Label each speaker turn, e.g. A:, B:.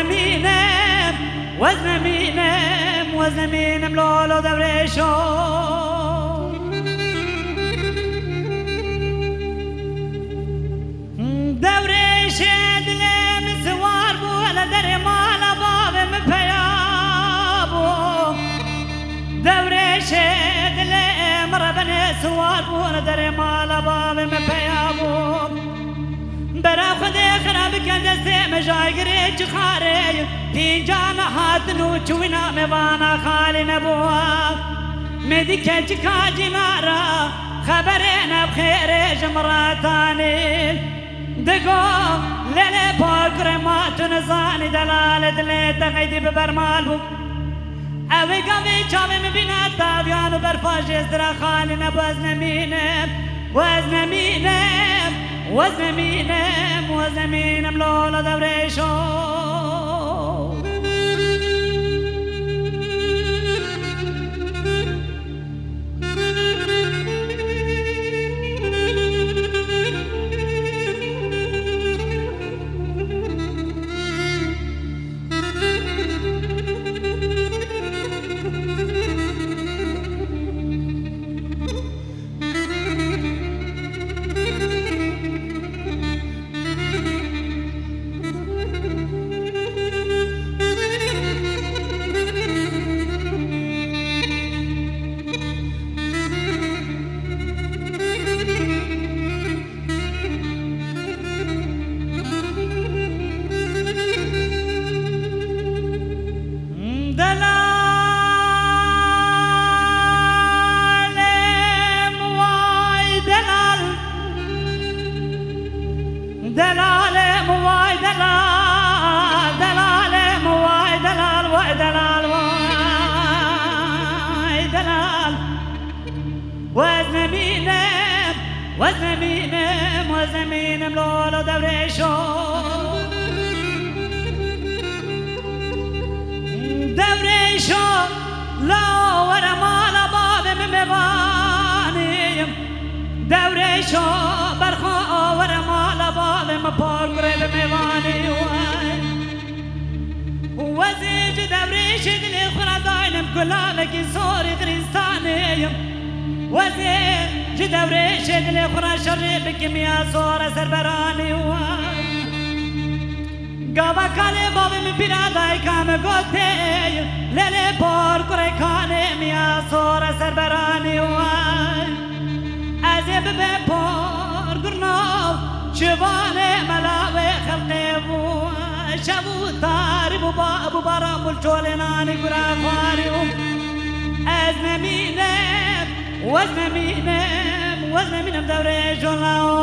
A: مینم وزن مینم لولو دورشو دورش دلم سوار بو لدر مال بابم پیابو دورش دلم ربن سوار بو لدر مال بابم پیابو برا خود خراب کند سے مجاگرے چخارے پینجان ہاتھ نو چوینا میوانا خالی نبوا میدی کچ کا جنارا خبریں نب خیر جمراتانی دگو لیلے پاکر ماتن زانی دلالت لیتا غیدی ببرمال بو اوی گوی چاوی مبینا تاویانو برفاش ازدرا خالی نب وزن مینم لولا دورشو وزن مینم لولو دورشو لا ورمال بابم میوانیم دورشو برخو ورمال بابم پاکره بمیوانیم وزیج دورش دل خرداینم کلالکی سوری خریستانیم وزیج دورش دل خرد شری بکمیا سور سربرانی گاوا کاله بابم پیرادای کام گوته لیله پار کره کانه میا سور سربرانی از به پار گرناو شوانه ملاوه خلقه شبو تاری بابو بارا ملچولنانی گرا خواری از نمینم وزن مینم دوره جلاو